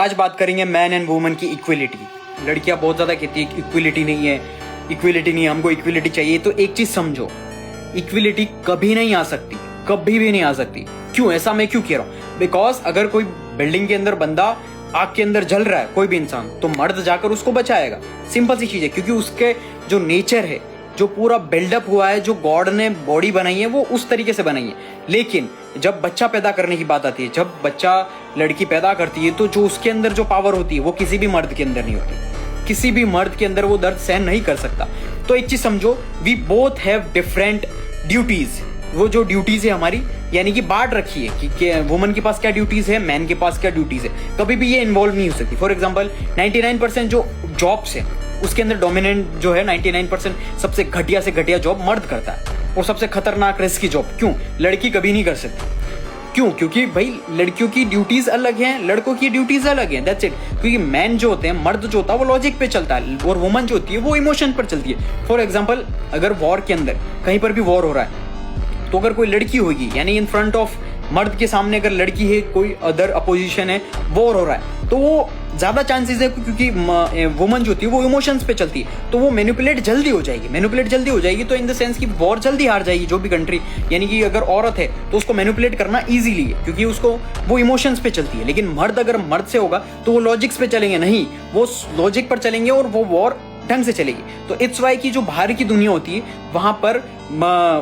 आज बात करेंगे मैन एंड वुमन की इक्वलिटी। लड़कियां बहुत ज्यादा कहती है इक्वलिटी नहीं है, इक्वलिटी नहीं है, हमको इक्वलिटी चाहिए। तो एक चीज समझो, इक्वलिटी कभी नहीं आ सकती, कभी भी नहीं आ सकती। क्यों, ऐसा मैं क्यों कह रहा हूं? बिकॉज अगर कोई बिल्डिंग के अंदर बंदा आग के अंदर जल रहा है, कोई भी इंसान, तो मर्द जाकर उसको बचाएगा। सिंपल सी चीज है, क्योंकि उसके जो नेचर है, जो पूरा बिल्डअप हुआ है, जो गॉड ने बॉडी बनाई है, वो उस तरीके से बनाई है। लेकिन जब बच्चा पैदा करने की बात आती है, जब बच्चा लड़की पैदा करती है, तो जो उसके अंदर जो पावर होती है वो किसी भी मर्द के अंदर नहीं होती। किसी भी मर्द के अंदर वो दर्द सहन नहीं कर सकता। तो एक चीज समझो, we both have different duties. वो जो ड्यूटीज है हमारी, यानी कि बांट रखी है कि वुमन के पास क्या ड्यूटीज है, मैन के पास क्या ड्यूटीज है। कभी भी ये इन्वॉल्व नहीं हो सकती। फॉर एग्जांपल 99% जो जॉब्स है उसके अंदर डोमिनेंट जो है 99% सबसे घटिया से घटिया जॉब मर्द करता है, और सबसे खतरनाक रिस्की जॉब क्यों लड़की कभी नहीं कर सकती। क्यों? क्योंकि भाई लड़कियों की ड्यूटीज अलग हैं, लड़कों की ड्यूटीज अलग हैं, दैट्स इट। क्योंकि मैन जो होते हैं, मर्द जो होता है वो लॉजिक पे चलता है, और वुमन जो होती है वो इमोशन पर चलती है। फॉर एग्जांपल अगर वॉर के अंदर कहीं पर भी वॉर हो रहा है, तो अगर कोई लड़की होगी, यानी इन फ्रंट ऑफ मर्द के सामने अगर लड़की है, कोई अदर अपोजिशन है, वॉर हो रहा है, तो वो ज्यादा चांसेस है, क्योंकि वुमन जो होती है वो इमोशंस पे चलती है, तो वो मैनिपुलेट जल्दी हो जाएगी। तो इन द सेंस कि वॉर जल्दी हार जाएगी जो भी कंट्री। यानी कि अगर औरत है तो उसको मैनिपुलेट करना इजीली है, क्योंकि उसको वो इमोशंस पे चलती है। लेकिन मर्द अगर मर्द से होगा तो वो लॉजिक्स पे चलेंगे नहीं, वो लॉजिक पर चलेंगे और वो वॉर ढंग से चलेगी। तो इट्स वाई की जो बाहर की दुनिया होती है वहां पर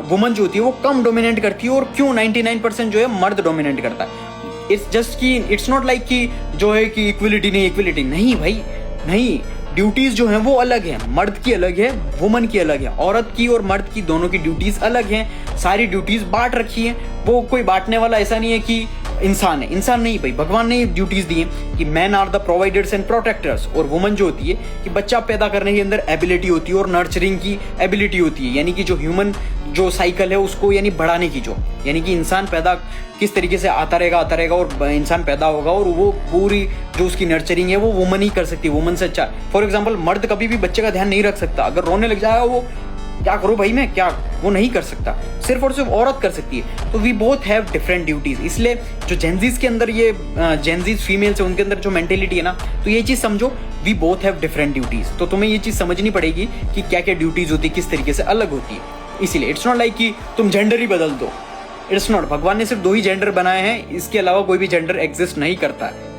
वुमन जो होती है वो कम डोमिनेट करती है, और क्यों 99% जो है मर्द डोमिनेट करता है। इट्स जस्ट कि इट्स नॉट लाइक कि जो है कि इक्वलिटी नहीं भाई, नहीं। ड्यूटीज जो है वो अलग है, मर्द की अलग है, वुमन की अलग है। औरत की और मर्द की दोनों की ड्यूटीज अलग हैं। सारी ड्यूटीज बांट रखी है। वो कोई बांटने वाला ऐसा नहीं है कि इंसान है, इंसान नहीं भाई, भगवान ने ड्यूटीज दी है कि man are the providers and protectors, और वुमन जो होती है कि बच्चा पैदा करने के अंदर एबिलिटी होती है और नर्चरिंग की एबिलिटी होती है, यानी कि जो ह्यूमन जो साइकिल है उसको यानी बढ़ाने की, जो यानी कि इंसान पैदा किस तरीके से आता रहेगा और इंसान पैदा होगा, और वो पूरी जो उसकी नर्चरिंग है वो वुमन ही कर सकती है, वुमन से अच्छा। फॉर एग्जाम्पल मर्द कभी भी बच्चे का ध्यान नहीं रख सकता। अगर रोने लग जाएगा वो क्या करूं भाई मैं, क्या, वो नहीं कर सकता, सिर्फ और सिर्फ औरत कर सकती है। तो we both have different duties. इसलिए जो जेंजीज के अंदर ये जेंजीज फीमेल्स है उनके अंदर जो मेंटेलिटी है ना, तो ये चीज समझो, we both have different duties. तो तुम्हें ये चीज समझनी पड़ेगी कि क्या क्या ड्यूटीज होती है, किस तरीके से अलग होती है। इसीलिए इट्स नॉट लाइक कि तुम जेंडर ही बदल दो, इट्स नॉट। भगवान ने सिर्फ 2 ही जेंडर बनाए हैं, इसके अलावा कोई भी जेंडर एग्जिस्ट नहीं करता है।